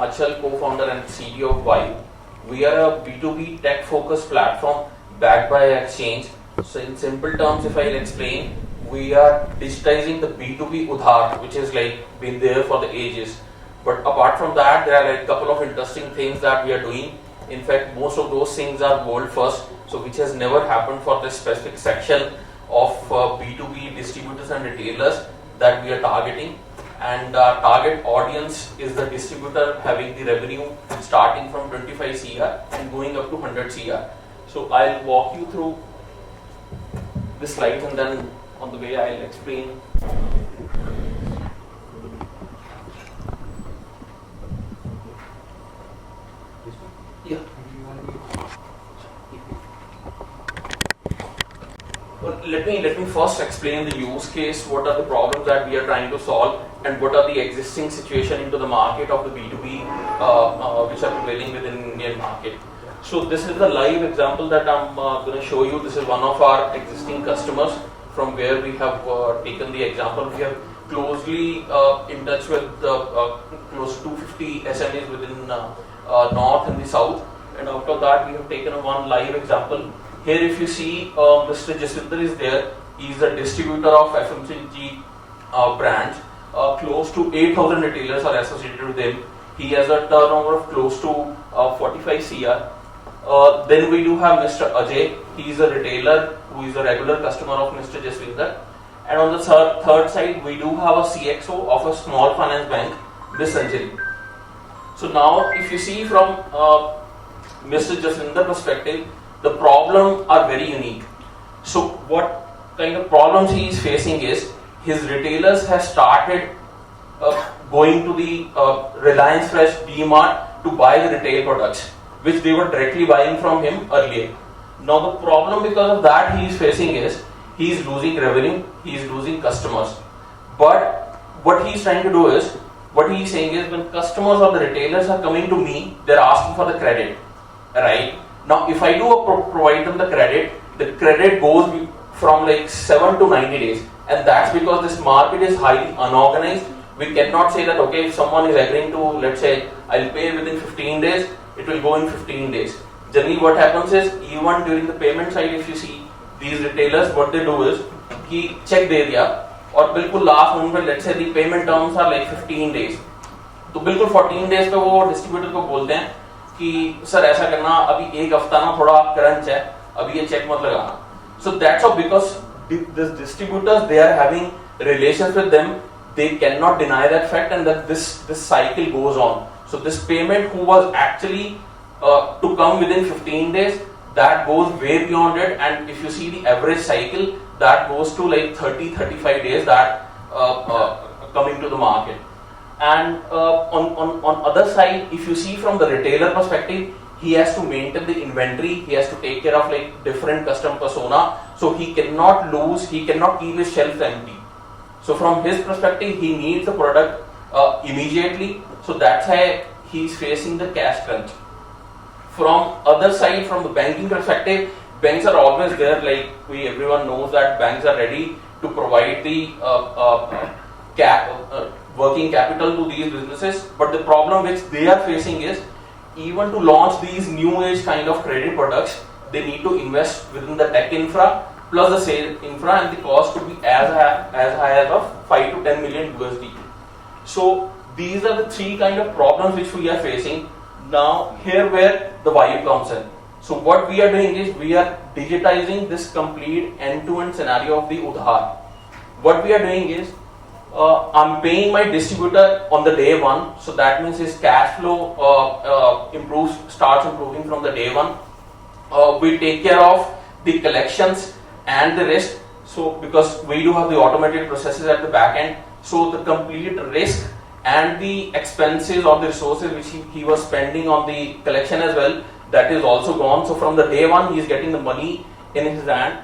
Achal, co-founder and CEO of Vaayu. We are a B2B tech-focused platform backed by exchange. So in simple terms, if I'll explain, we are digitizing the B2B Udhar, which is like been there for the ages. But apart from that, there are like a couple of interesting things that we are doing. In fact, most of those things are world first, so which has never happened for this specific section of B2B distributors and retailers that we are targeting. And our target audience is the distributor having the revenue starting from 25 CR and going up to 100 CR. So I'll walk you through the slides and then on the way I'll explain. Yeah. Well, let me first explain the use case, what are the problems that we are trying to solve, and what are the existing situation into the market of the B2B which are prevailing within Indian market. So this is the live example that I'm going to show you. This is one of our existing customers from where we have taken the example. We are closely in touch with close to 250 SMEs within North and the South, and out of that we have taken one live example. Here if you see Mr. Jaswinder is there. He is a distributor of FMCG brands. Close to 8,000 retailers are associated with him. He has a turnover of close to 45 CR. Then we do have Mr. Ajay. He is a retailer who is a regular customer of Mr. Jaswinder. And on the third side, we do have a CXO of a small finance bank, Ms. Anjali. So now, if you see from Mr. Jaswinder perspective, the problem are very unique. So what kind of problems he is facing is his retailers have started going to the Reliance Fresh DMart to buy the retail products, which they were directly buying from him earlier. Now the problem because of that he is facing is he is losing revenue, he is losing customers. But what he is trying to do is, what he is saying is when customers or the retailers are coming to me, they are asking for the credit, right? Now if I do provide them the credit goes from like 7 to 90 days, and that's because this market is highly unorganized. We cannot say that okay, if someone is agreeing to, let's say, I'll pay within 15 days, it will go in 15 days. Generally what happens is, even during the payment side, if you see these retailers, what they do is कि check दे दिया और बिल्कुल last moment में let's say the payment terms are like 15 days, तो बिल्कुल 14 days पे वो distributor को बोलते हैं कि सर ऐसा करना, अभी एक हफ्ता ना थोड़ा क्रंच है, अभी ये चेक मत लगाना. So that's how, because the distributors, they are having relations with them, they cannot deny that fact, and that this cycle goes on. So this payment who was actually to come within 15 days, that goes way beyond it, and if you see the average cycle, that goes to like 30-35 days that coming to the market. And on other side, if you see from the retailer perspective, he has to maintain the inventory, he has to take care of like different customer persona, so he cannot lose, he cannot keep his shelves empty. So from his perspective, he needs the product immediately, so that's why he is facing the cash crunch. From other side, from the banking perspective, banks are always there, like everyone knows that banks are ready to provide the working capital to these businesses, but the problem which they are facing is, even to launch these new age kind of credit products, they need to invest within the tech infra plus the sales infra, and the cost could be as high as of 5 to 10 million USD. So these are the three kind of problems which we are facing. Now here where the Vaayu comes in. So what we are doing is we are digitizing this complete end-to-end scenario of the Udhar. What we are doing is I'm paying my distributor on the day one, so that means his cash flow starts improving from the day one. We take care of the collections and the risk, so because we do have the automated processes at the back end, so the complete risk and the expenses or the resources which he was spending on the collection as well, that is also gone. So from the day one he is getting the money in his hand.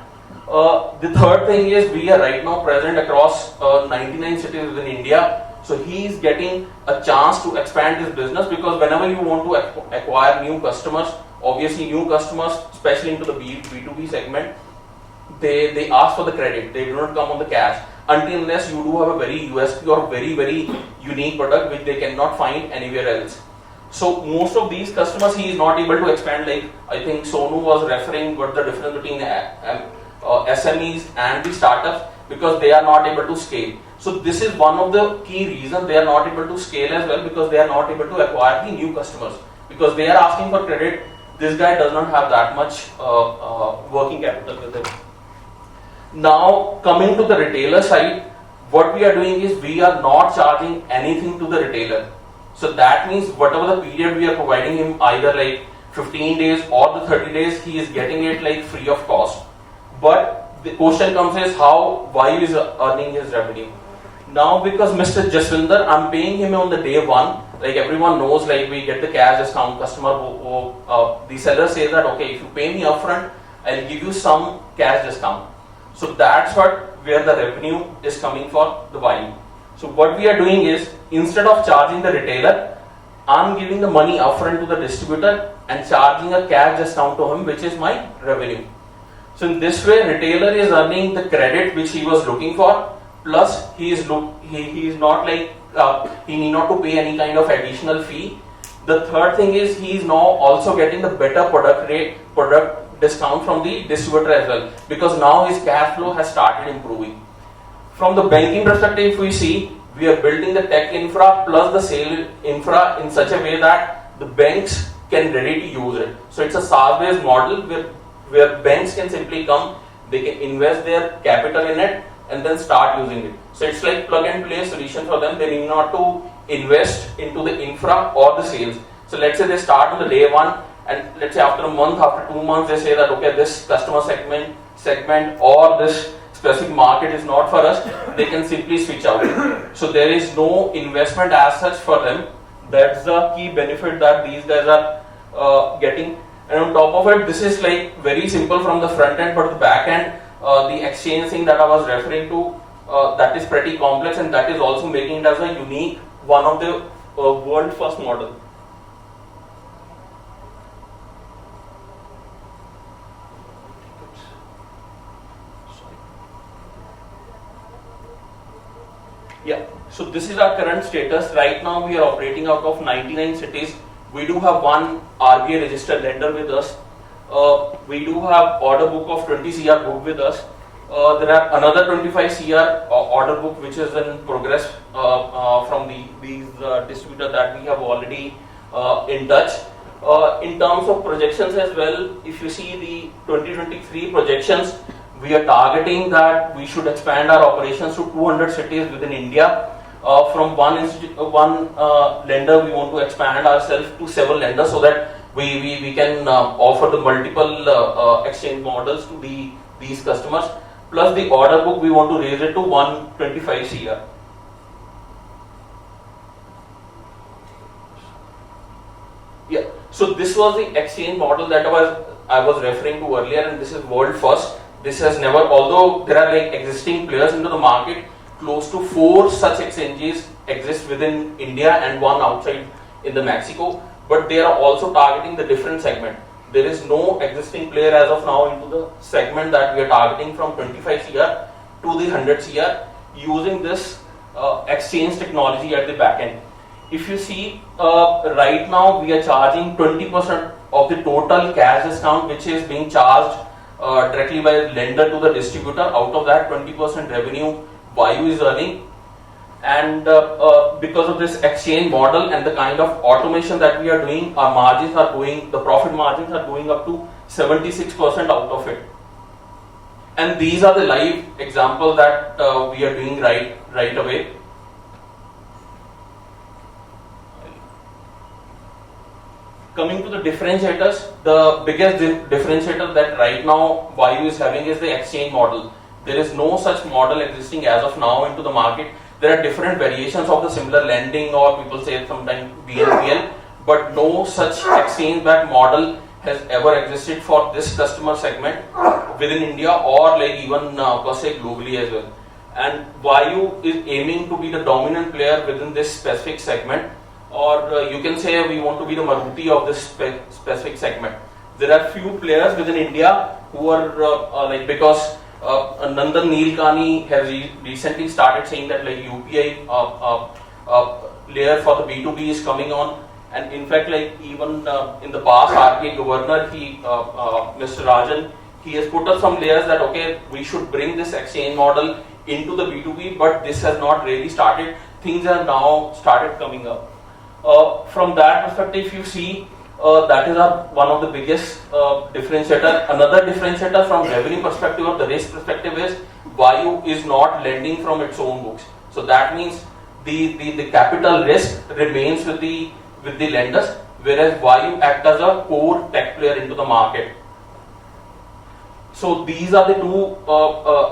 The third thing is we are right now present across 99 cities within India, so he is getting a chance to expand his business, because whenever you want to acquire new customers, obviously new customers, especially into the B2B segment, they ask for the credit, they do not come on the cash until unless you do have a very USP or very unique product which they cannot find anywhere else. So most of these customers he is not able to expand. Like I think Sonu was referring what the difference between SMEs and the startups, because they are not able to scale. So this is one of the key reasons they are not able to scale as well, because they are not able to acquire the new customers, because they are asking for credit. This guy does not have that much working capital with him. Now coming to the retailer side, what we are doing is we are not charging anything to the retailer. So that means whatever the period we are providing him, either like 15 days or the 30 days, he is getting it like free of cost. But the question comes is how Vaayu is earning his revenue. Now because Mr. Jaswinder, I'm paying him on the day one. Like everyone knows, like we get the cash discount. Customer, the seller says that okay, if you pay me upfront, I'll give you some cash discount. So that's where the revenue is coming for the Vaayu. So what we are doing is, instead of charging the retailer, I'm giving the money upfront to the distributor and charging a cash discount to him, which is my revenue. So in this way, retailer is earning the credit which he was looking for, plus he is not like he need not to pay any kind of additional fee. The third thing is he is now also getting the better product discount from the distributor as well, because now his cash flow has started improving. From the banking perspective, if we see, we are building the tech infra plus the sale infra in such a way that the banks can ready to use it. So it's a SaaS-based model where banks can simply come, they can invest their capital in it and then start using it. So it's like plug and play solution for them. They need not to invest into the infra or the sales. So let's say they start on the day one, and let's say after a month, after 2 months, they say that okay, this customer segment or this specific market is not for us, they can simply switch out. So there is no investment as such for them. That's the key benefit that these guys are getting. And on top of it, this is like very simple from the front end, but the back end, the exchange thing that I was referring to, that is pretty complex, and that is also making it as a unique, one of the world first model. Yeah, so this is our current status. Right now we are operating out of 99 cities. We do have one RBI registered lender with us. We do have order book of 20 CR book with us. There are another 25 CR order book which is in progress from these distributors that we have already in touch. In terms of projections as well, if you see the 2023 projections, we are targeting that we should expand our operations to 200 cities within India. From one lender, we want to expand ourselves to several lenders so that we can offer the multiple exchange models to these customers. Plus the order book, we want to raise it to 125 CR. Yeah. So this was the exchange model that I was referring to earlier, and this is world first. This has never, although there are like existing players into the market, close to 4 such exchanges exist within India and 1 outside in the Mexico, but they are also targeting the different segment. There is no existing player as of now into the segment that we are targeting from 25 CR to the 100 CR using this exchange technology at the back end. If you see, right now we are charging 20% of the total cash discount which is being charged directly by lender to the distributor. Out of that, 20% revenue Vaayu is earning, and because of this exchange model and the kind of automation that we are doing, our margins are going, the profit margins are going up to 76% out of it. And these are the live examples that we are doing right away. Coming to the differentiators, the biggest differentiator that right now Vaayu is having is the exchange model. There is no such model existing as of now into the market. There are different variations of the similar lending, or people say sometimes BNPL, but no such exchange-backed model has ever existed for this customer segment within India, or like even per se globally as well. And Vaayu is aiming to be the dominant player within this specific segment, or you can say we want to be the Maruti of this specific segment. There are few players within India who are like, because Nandan Neelkani has recently started saying that like UPI layer for the B2B is coming on. And in fact, like even in the past, RBI governor, Mr. Rajan, he has put up some layers that okay, we should bring this exchange model into the B2B, but this has not really started. Things have now started coming up. From that perspective, if you see, that is one of the biggest differentiator. Another differentiator from revenue perspective or the risk perspective is Vaayu is not lending from its own books. So that means the capital risk remains with the lenders, whereas Vaayu act as a core tech player into the market. So these are the two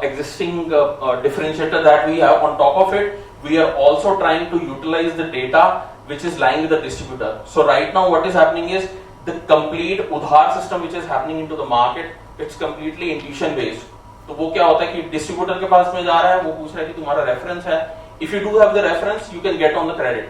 existing differentiator that we have. On top of it, we are also trying to utilize the data which is lying with the distributor. So right now what is happening is the complete Udhar system which is happening into the market, it's completely intuition based. तो वो क्या होता है कि distributor के पास में जा रहा है, वो पूछ रहा है कि तुम्हारा रेफरेंस है. If you do have the reference, you can get on the credit.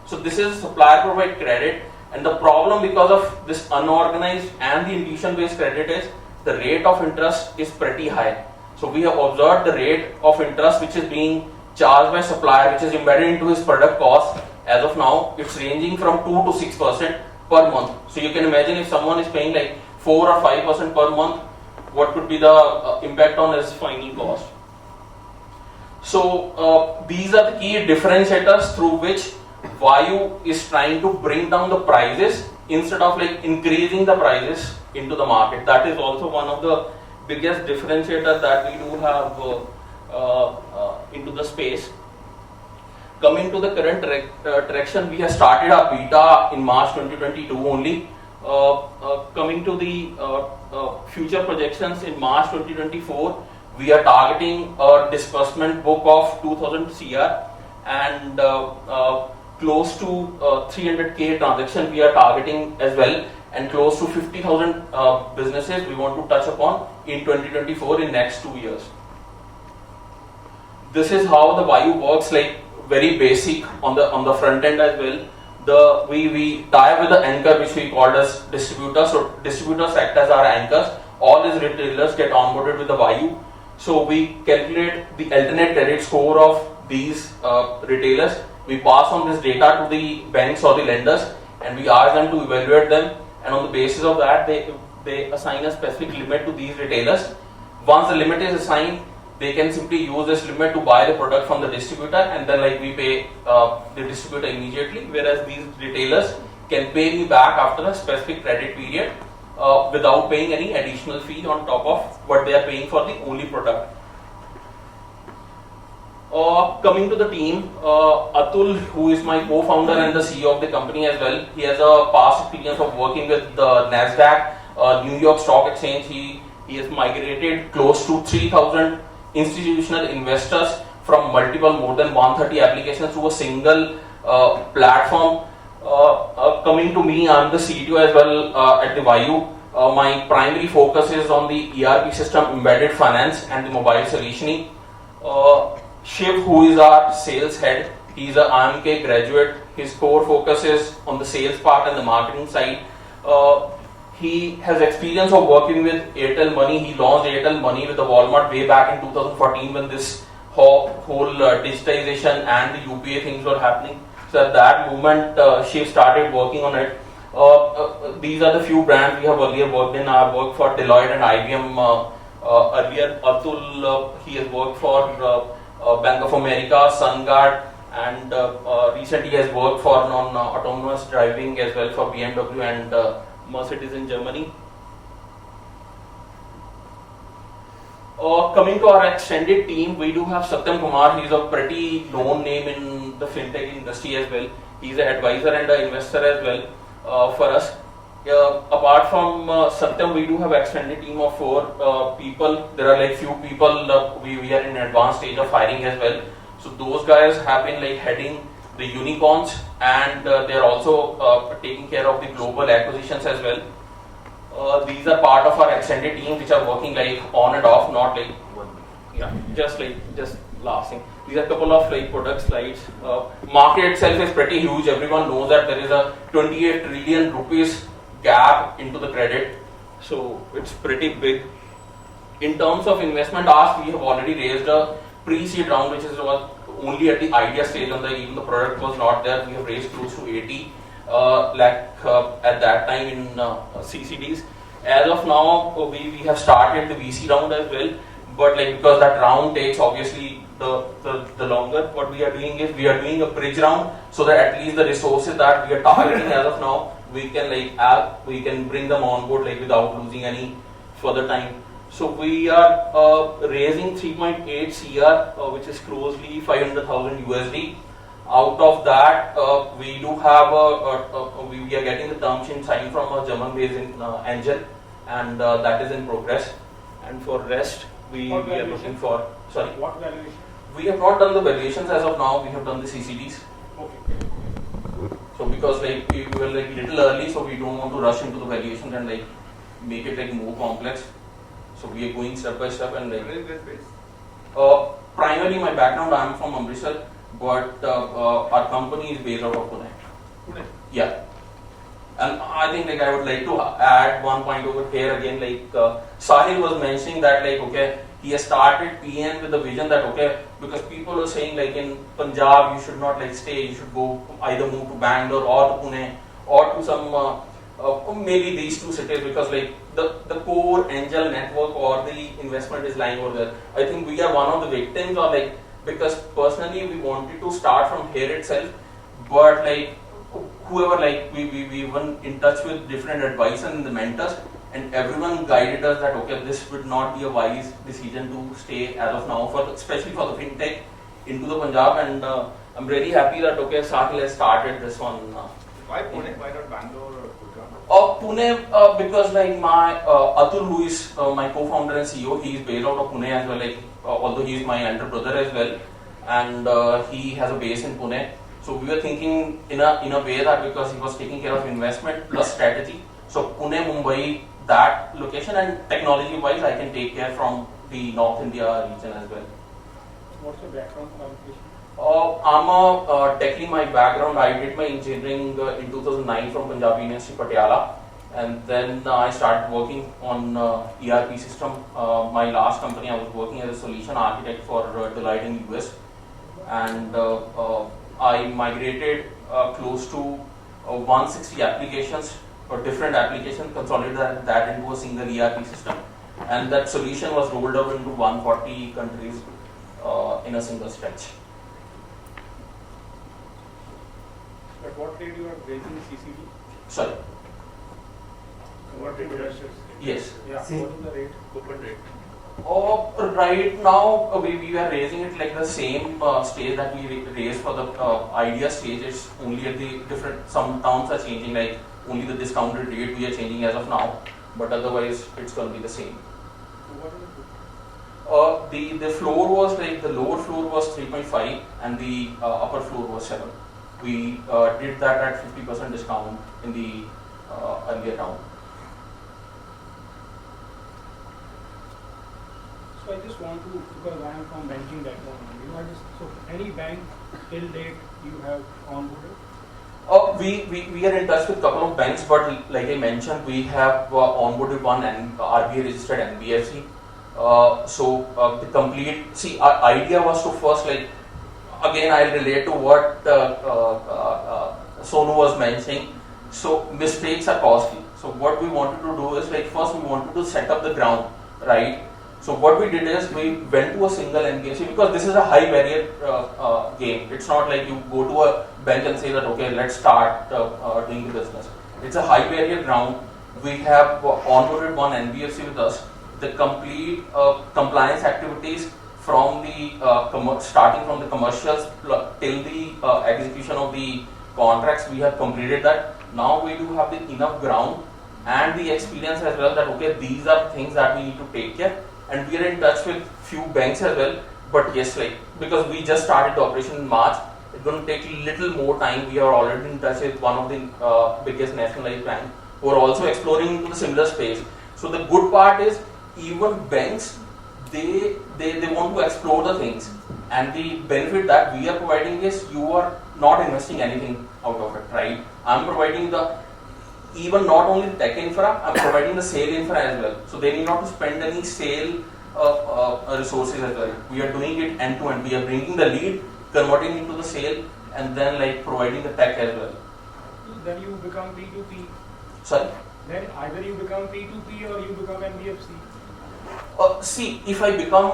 So this is supplier provide credit, and the problem because of this unorganized and the intuition based credit is the rate of interest is pretty high. So we have observed the rate of interest which is being charged by supplier, which is embedded into his product cost. As of now, it's ranging from 2 to 6% per month. So you can imagine if someone is paying like 4 or 5% per month, what could be the impact on his final cost. So these are the key differentiators through which Vaayu is trying to bring down the prices instead of like increasing the prices into the market. That is also one of the biggest differentiators that we do have into the space. Coming to the current traction, we have started our beta in March 2022 only. Coming to the future projections in March 2024, we are targeting a disbursement book of 2000 CR and close to 300k transaction we are targeting as well, and close to 50,000 businesses we want to touch upon in 2024 in next 2 years. This is how the Vaayu works, like very basic on the front end as well. We tie up with the anchor which we called as distributors. So distributors act as our anchors. All these retailers get onboarded with the Vaayu. So we calculate the alternate credit score of these retailers. We pass on this data to the banks or the lenders, and we ask them to evaluate them. And on the basis of that, they assign a specific limit to these retailers. Once the limit is assigned, they can simply use this limit to buy the product from the distributor, and then like we pay the distributor immediately, whereas these retailers can pay me back after a specific credit period without paying any additional fee on top of what they are paying for the only product. Coming to the team, Atul, who is my co-founder and the CEO of the company as well, he has a past experience of working with the NASDAQ, New York Stock Exchange. He has migrated close to 3,000 institutional investors from multiple, more than 130 applications to a single platform. Coming to me, I'm the CTO as well at the Vaayu. My primary focus is on the ERP system, embedded finance, and the mobile solutioning. Shiv, who is our sales head, he is a IMK graduate. His core focus is on the sales part and the marketing side. He has experience of working with Airtel Money. He launched Airtel Money with the Walmart way back in 2014 when this whole digitization and the UPA things were happening. So at that moment, Shiv started working on it. These are the few brands we have earlier worked in. I have worked for Deloitte and IBM earlier. Atul, he has worked for Bank of America, SunGard, and recently has worked for non-autonomous driving as well for BMW and Mercedes in Germany. Coming to our extended team, we do have Satyam Kumar. He's a pretty known name in the fintech industry as well. He's an advisor and an investor as well for us. Apart from Satyam, we do have extended team of 4 people. There are like few people we are in advanced stage of hiring as well. So those guys have been like heading the unicorns, and they are also taking care of the global acquisitions as well. These are part of our extended team which are working like on and off, not like just last thing. These are a couple of like product slides. Market itself is pretty huge. Everyone knows that there is a 28 trillion rupees gap into the credit, so it's pretty big. In terms of investment ask, we have already raised a pre-seed round, which is only at the idea stage, even the product was not there. We have raised close to 80 at that time in CCDs. As of now, we have started the VC round as well, but like because that round takes obviously the longer, what we are doing is we are doing a bridge round so that at least the resources that we are targeting as of now, we can bring them on board like without losing any further time. So we are raising 3.8 CR, which is closely 500,000 USD. Out of that, we do have we are getting the term sheet signed from a German-based angel, and that is in progress. And for rest, we are looking for. Sorry. What valuation? We have not done the valuations as of now. We have done the CCDs. Okay. So because like we were like little early, so we don't want to rush into the valuations and like make it like more complex. So we are going step by step and like. Where is this based? Primarily, my background, I am from Amritsar, but our company is based out of Pune. Pune. Yeah. And I think like I would like to add one point over here again. Like Sahil was mentioning that like okay, he has started PN with the vision that okay, because people are saying like in Punjab you should not like stay, you should go either move to Bangalore or to Pune or to some maybe these two cities, because like the core angel network or the investment is lying over there. I think we are one of the victims, or like because personally we wanted to start from here itself, but like whoever like we were in touch with different advisors and the mentors, and everyone guided us that okay, this would not be a wise decision to stay as of now, for especially for the fintech into the Punjab. And I'm really happy that okay, Sahil has started this one. Why Pune? Why not Bangalore or Gurgaon? Pune, because like my Atul, who is my co-founder and CEO, he is based out of Pune as well. Like although he is my elder brother as well, and he has a base in Pune. So we were thinking in a way that because he was taking care of investment plus strategy, so Pune, Mumbai, that location, and technology wise, I can take care from the North India region as well. What's your background qualification? I'm a technically my background. I did my engineering in 2009 from Punjab University, Patiala, and then I started working on ERP system. My last company, I was working as a solution architect for Deloitte in US, and I migrated close to 160 applications or different applications, consolidated that into a single ERP system, and that solution was rolled out into 140 countries in a single stretch. At what rate you are raising CCD? Sorry. What rate investors? Yes. Yeah. What is the rate? Open rate. Right now we are raising it like the same stage that we raised for the idea stage. It's only at the different, some terms are changing, like only the discounted rate we are changing as of now, but otherwise it's going to be the same. So what is it? The floor was like the lower floor was 3.5 and the upper floor was 7. We did that at 50% discount in the earlier round. So I just want to, because I am from banking background, so any bank till date you have onboarded? We are in touch with a couple of banks, but like I mentioned, we have onboarded one and RBI registered NBFC. So the complete, see, our idea was to first, like, again I'll relate to what Sonu was mentioning. So mistakes are costly. So what we wanted to do is like first we wanted to set up the ground, right? So what we did is we went to a single NBFC, because this is a high barrier game. It's not like you go to a bank and say that okay, let's start doing the business. It's a high barrier ground. We have onboarded one NBFC with us. The complete compliance activities from the starting from the commercials till the execution of the contracts, we have completed that. Now we do have the enough ground and the experience as well that okay, these are things that we need to take care. And we are in touch with few banks as well. But yes, like because we just started the operation in March, it's going to take a little more time. We are already in touch with one of the biggest nationalized banks who are also exploring into the similar space. So the good part is even banks, they want to explore the things, and the benefit that we are providing is you are not investing anything out of it, right? I'm providing the even not only the tech infra, I'm providing the sale infra as well. So they need not to spend any sale resources as well. We are doing it end to end. We are bringing the lead, converting into the sale, and then like providing the tech as well. then you become P2P. Sorry? Then either you become P2P or you become NBFC. See, if I become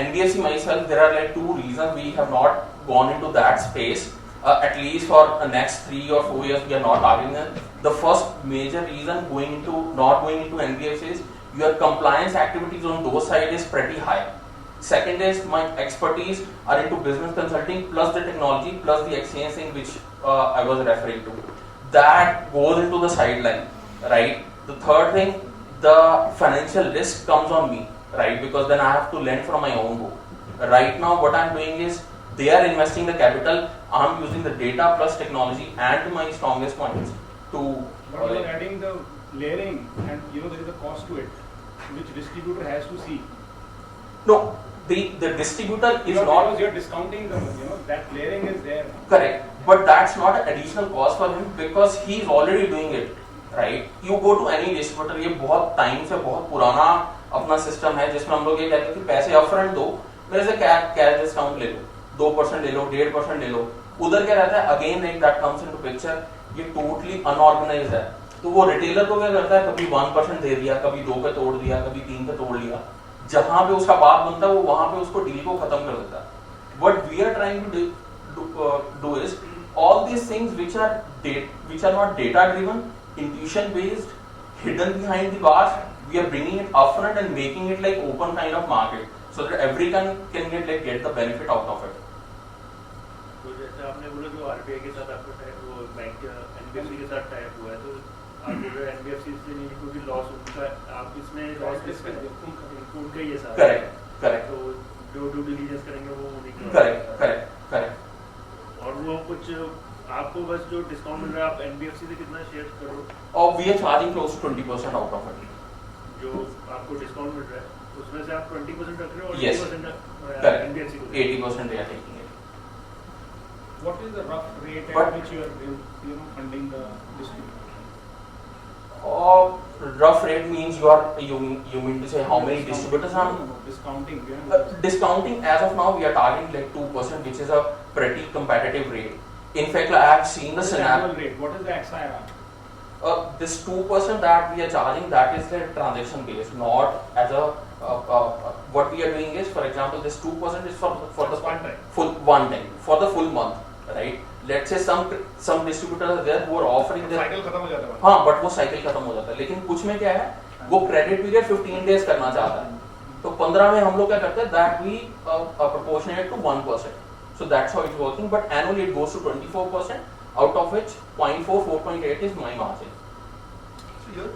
NBFC myself, there are like two reasons we have not gone into that space. At least for the next 3 or 4 years, we are not targeting it. The first major reason not going into NBFC is your compliance activities on those sides is pretty high. Second is my expertise are into business consulting plus the technology plus the exchange thing which I was referring to. That goes into the sideline, right? The third thing, the financial risk comes on me, right? Because then I have to lend from my own book. Right now, what I'm doing is they are investing the capital. I'm using the data plus technology and my strongest points to. But you are adding the layering, and there is a cost to it, which distributor has to see. No, the distributor is not. Because you're discounting the that layering is there. Correct, but that's not an additional cost for him because he's already doing it. Right you go to any distributor ये बहुत time से बहुत पुराना अपना system है जिसमें हम लोग ये कहते हैं कि पैसे अपफ्रंट दो मेरे से कैश डिस्काउंट ले लो 2% ले लो 1.5% ले लो उधर क्या रहता है अगेन एक दैट कम्स इनटू पिक्चर ये टोटली अनऑर्गेनाइज्ड है तो वो रिटेलर को क्या करता है कभी 1% दे दिया कभी 2 पे तोड़ दिया कभी 3 पे तोड़ लिया जहां पे उसका बात बनता है वो वहां पे उसको डील को खत्म कर देता है what we are trying to do is all these things which are not data driven intuition based hidden behind the bars we are bringing it upfront and making it like open kind of market so that everyone can get the benefit out of it. तो जैसे आपने बोला जो RBI के साथ आपका वो bank NBFC के साथ टाइप हुआ है तो आप बोल रहे एनबीएफसी से नहीं क्योंकि लॉस उनका आप इसमें लॉस उनका ये सारा करेक्ट तो जो ड्यू डिलीजेंस करेंगे वो उन्हीं करेक्ट और वो कुछ आपको बस जो डिस्काउंट मिल रहा है आप एनबीएफसी से कितना शेयर करो और we are charging close to 20% out of it जो आपको डिस्काउंट मिल रहा है उसमें से आप 20% रख रहे हो और Yes. 80% एनबीएफसी को 80% they are taking it. What is the rough rate But- at which you are funding the distributor? Rough rate means you mean to say how many distributors are Discounting. discounting as of now we are targeting like 2% which is a pretty competitive rate. In fact, I have seen the What's the scenario. annual rate? What is the XIR? This 2% that we are charging, that is the transaction based, not as a. What we are doing is, for example, this 2% is for the one time. full one time for the full month, right? Let's say some distributors are there who are offering their. Cycle खत्म हो जाता है हाँ, but वो cycle खत्म हो जाता है, लेकिन कुछ में क्या है, वो क्रेडिट पीरियड 15 डेज करना चाहता है, तो 15 में हम लोग क्या करते हैं, that we proportionate to 1%. So that's how it's working, but annually it goes to 24%, out of which 0.4, 4.8 is my margin. So your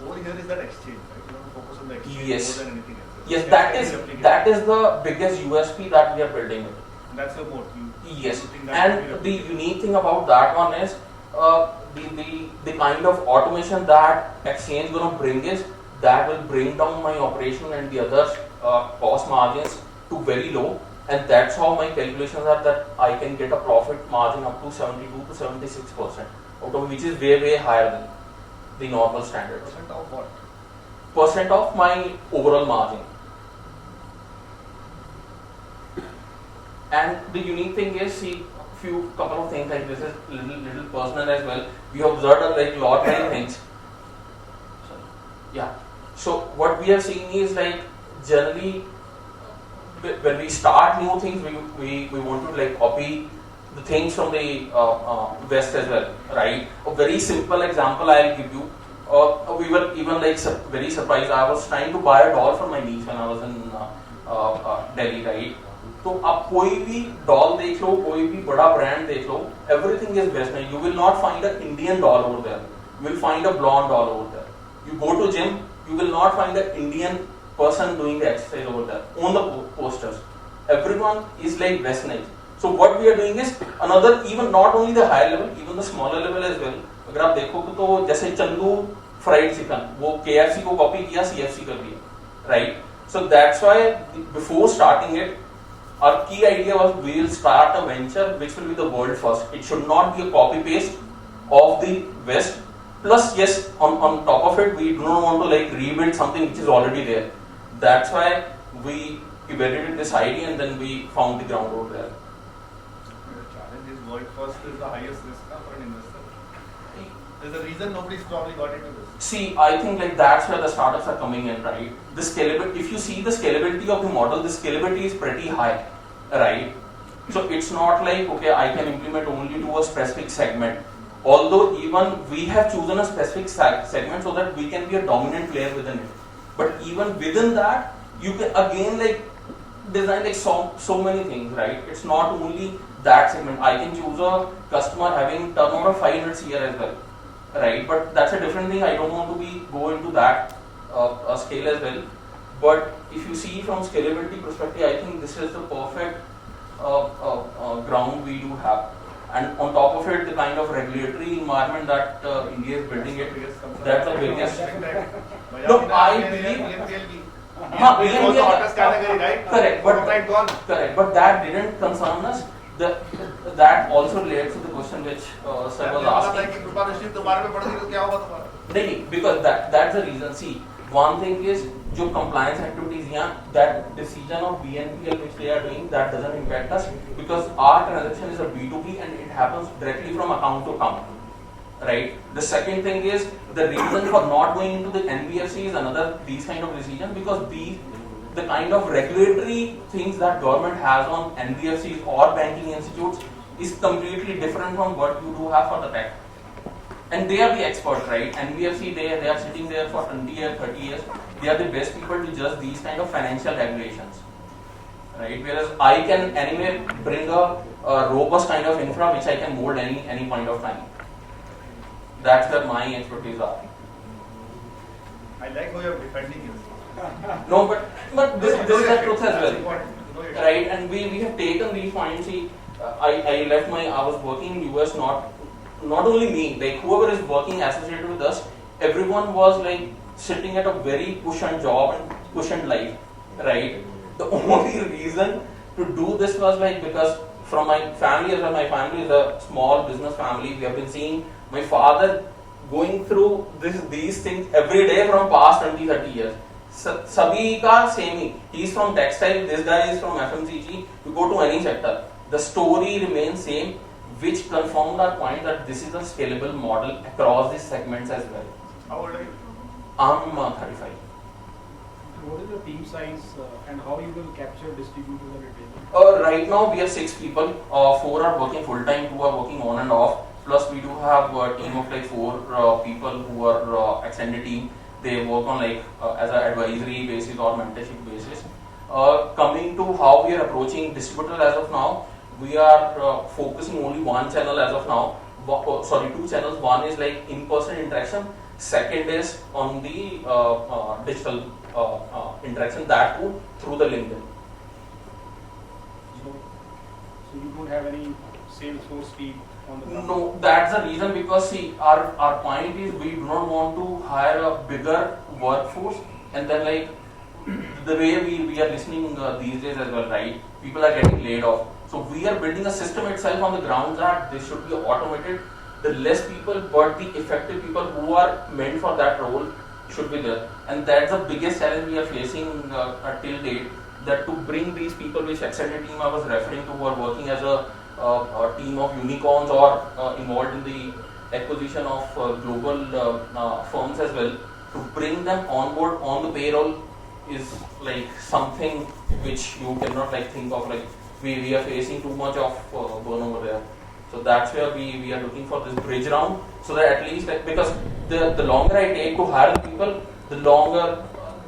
goal here is that exchange, right? You want to focus on the exchange Yes. more than anything else. Yes, Yeah, that is the biggest USP that we are building it. That's your moat. Yes, you think that will and be the unique thing about that one is the kind of automation that exchange gonna bring is that will bring down my operation and the other cost margins to very low, and that's how my calculations are that I can get a profit margin up to 72 to 76%, out of which is way higher than the normal standards. percent of what? Percent of my overall margin. And the unique thing is, see, couple of things like this is little personal as well. We observed like lot many things. Sorry. Yeah. So what we are seeing is like generally when we start new things, we want to like copy the things from the West as well, right? A very simple example I'll give you. We were even like very surprised. I was trying to buy a doll for my niece when I was in Delhi, right? तो आप कोई भी doll देख लो, कोई भी बड़ा brand देख लो, everything is Western. You will not find an Indian doll over there. You will find a blonde doll over there. You go to gym, you will not find an Indian person doing the exercise over there on the posters. Everyone is like Westernized. So what we are doing is another, even not only the higher level, even the smaller level as well. अगर आप देखोगे तो जैसे Chandu fried chicken, वो KFC को copy किया, CFC कर दिया, right? So that's why before starting it, our key idea was we will start a venture which will be the world first. It should not be a copy paste of the West. Plus, yes, on top of it, we do not want to like rebuild something which is already there. That's why we evaluated this idea and then we found the ground over there. The challenge is world first is the highest risk for an investor. There's a reason nobody's probably got into this. See, I think like that's where the startups are coming in, right? The scalability, if you see the scalability of the model, the scalability is pretty high, right? So it's not like, okay, I can implement only to a specific segment. Although even we have chosen a specific segment so that we can be a dominant player within it. But even within that, you can again like design like so many things, right? It's not only that segment. I can choose a customer having turnover of 500 CR as well, right? But that's a different thing. I don't want to go into that scale as well. But if you see from scalability perspective, I think this is the perfect ground we do have. And on top of it, the kind of regulatory environment that India is building it, that's the biggest. No, I believe. The hottest category, right? Correct, but that didn't concern us. That also relates to the question which sir was asking. नहीं, because that's the reason. See, one thing is जो compliance activities यहाँ, that decision of BNPL which they are doing, that doesn't impact us because our transaction is a B2B and it happens directly from account to account, right? The second thing is the reason for not going into the NBFC is another these kind of decision because the kind of regulatory things that government has on NBFCs or banking institutes is completely different from what you do have for the tech. And they are the experts, right? NBFC, they are sitting there for 20 years, 30 years. They are the best people to judge these kind of financial regulations, right? Whereas I can anyway bring a robust kind of infra which I can mold any point of time. That's where my expertise are. I like how you're defending yourself. No, but this is the truth as well, right? And we have taken these points. See, I was working in US, not only me, like whoever is working associated with us, everyone was like sitting at a very cushioned job and cushioned life, right? The only reason to do this was like because from my family as well, my family is a small business family. We have been seeing my father going through these things every day from past 20-30 years. Sabhi ka same. He's from textile, this guy is from FMCG. You go to any sector, the story remains same, which confirmed our point that this is a scalable model across these segments as well. How old are you? I'm 35. What is the team size and how you will capture distributors and retailers? Right now we have 6 people. 4 are working full time, 2 are working on and off. Plus we do have a team of like 4 people who are extended team. They work on like as an advisory basis or mentorship basis. Coming to how we are approaching distributors as of now, we are focusing only one channel as of now. Sorry, 2 channels. One is like in-person interaction. Second is on the digital interaction, that too through the LinkedIn. So you don't have any sales force team on the ground? No, that's the reason because see, our point is we do not want to hire a bigger workforce and then like the way we are listening these days as well, right? People are getting laid off. So we are building a system itself on the ground that this should be automated. The less people but the effective people who are meant for that role should be there. And that's the biggest challenge we are facing till date, that to bring these people, which extended team I was referring to, who are working as a team of unicorns or involved in the acquisition of global firms as well, to bring them on board on the payroll is like something which you cannot like think of. Like we are facing too much of burn over there. So that's where we are looking for this bridge round, so that at least like, because the longer I take to hire people, the longer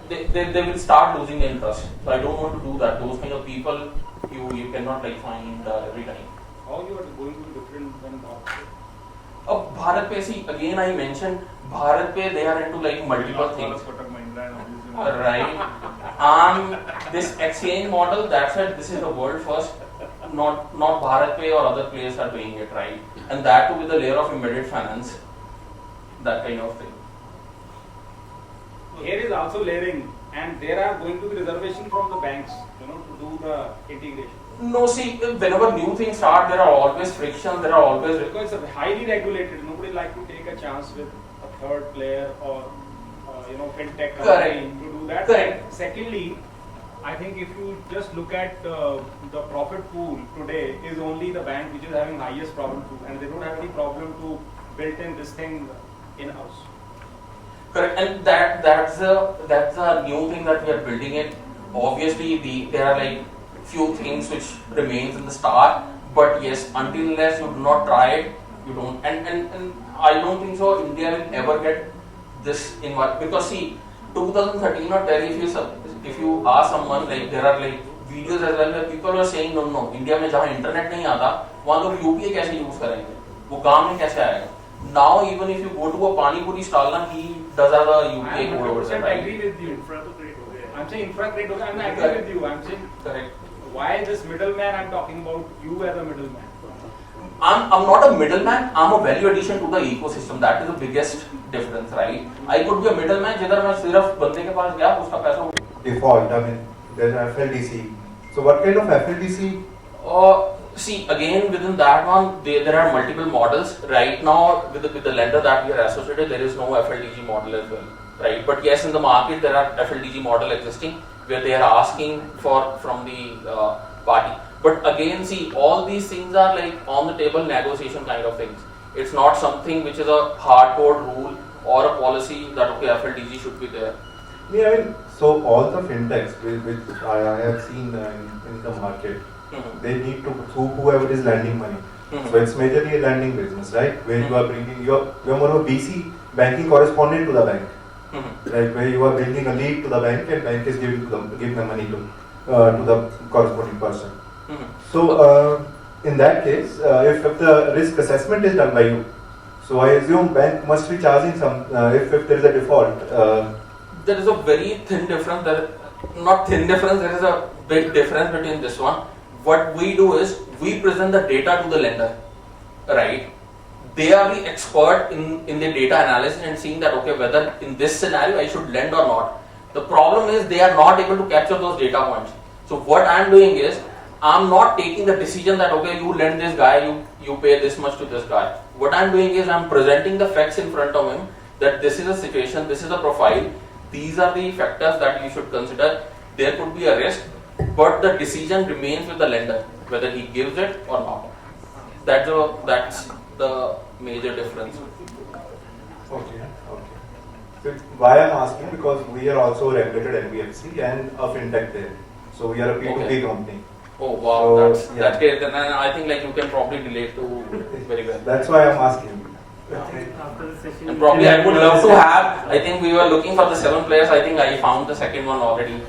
they will start losing interest. So I don't want to do that. Those kind of people you cannot like find every time. How you are going to be different than Bharat? Bharat Pay, see, again I mentioned Bharat Pay, they are into like multiple things. Right. This exchange model, that's it, this is the world first. Not Bharat Pay or other players are doing it, right? And that too with a layer of embedded finance, that kind of thing. Here is also layering, and there are going to be reservation from the banks, to do the integration. No, see, whenever new things start, there are always friction, there are always... Because it's highly regulated, nobody like to take a chance with a third player or, fintech company to do that. Correct. Secondly, I think if you just look at the profit pool today is only the bank which is having highest profit pool, and they don't have any problem to built in this thing in-house. Correct, and that's a new thing that we are building it. Obviously, there are like few things which remains in the start, but yes, until unless you do not try it, you don't. And I don't think so. India will ever get this in what, because see, 2013 or 10, if you ask someone, like there are like videos as well where people are saying no, India में जहाँ internet नहीं आता वहाँ लोग UPI कैसे use करेंगे, वो काम में कैसे आएगा. Now even if you go to a pani puri stall, he does have a UPI code over there. I agree with you. Infra तो great हो गया. I'm saying infra great. I agree with you. I'm saying Correct. why this middleman? I'm talking about you as a middleman. I'm not a middleman. I'm a value addition to the ecosystem. That is the biggest difference, right? I could be a middleman जिधर मैं सिर्फ बंदे के पास गया उसका पैसा. Default. I mean, there's FLDC. So what kind of FLDC? See, again within that one, there are multiple models. Right now, with the lender that we are associated, there is no FLDG model as well, right? But yes, in the market there are FLDG model existing where they are asking from the party. But again, see, all these things are like on the table negotiation kind of things. It's not something which is a hardcore rule or a policy that okay, FLDG should be there. Yeah, I mean, so all the fintechs which I have seen in the market, they need to whoever is lending money. So it's majorly a lending business, right? Where you are bringing you're more of a BC, banking correspondent to the bank, right? Where you are bringing a lead to the bank and bank is giving the money to the corresponding person. So in that case, if the risk assessment is done by you, so I assume bank must be charging some if there is a default. There is a very thin difference. There is a big difference between this one. What we do is we present the data to the lender, right? They are the expert in the data analysis and seeing that okay, whether in this scenario I should lend or not. The problem is they are not able to capture those data points. So what I am doing is I'm not taking the decision that okay, you lend this guy, you pay this much to this guy. What I'm doing is I'm presenting the facts in front of him that this is a situation, this is a profile, these are the factors that you should consider. There could be a risk, but the decision remains with the lender whether he gives it or not. That's the major difference. Okay. So why I'm asking, because we are also a regulated NBFC and a fintech there. So we are a P2P Okay. company. Oh wow, So, that's great. Then I think like you can probably relate to very well. That's why I'm asking. After the session. And probably I would love to have. I think we were looking for the 7 players. I think I found the second one already.